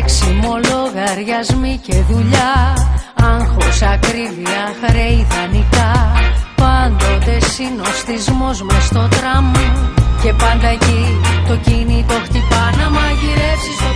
Τρέξιμο, λογαριασμοί και δουλειά, άγχος, ακρίβεια, χρέη, δανεικά. Πάντοτε συνοστισμός μες στο τραμ και πάντα εκεί το κινητό χτυπά να μαγειρεύσεις το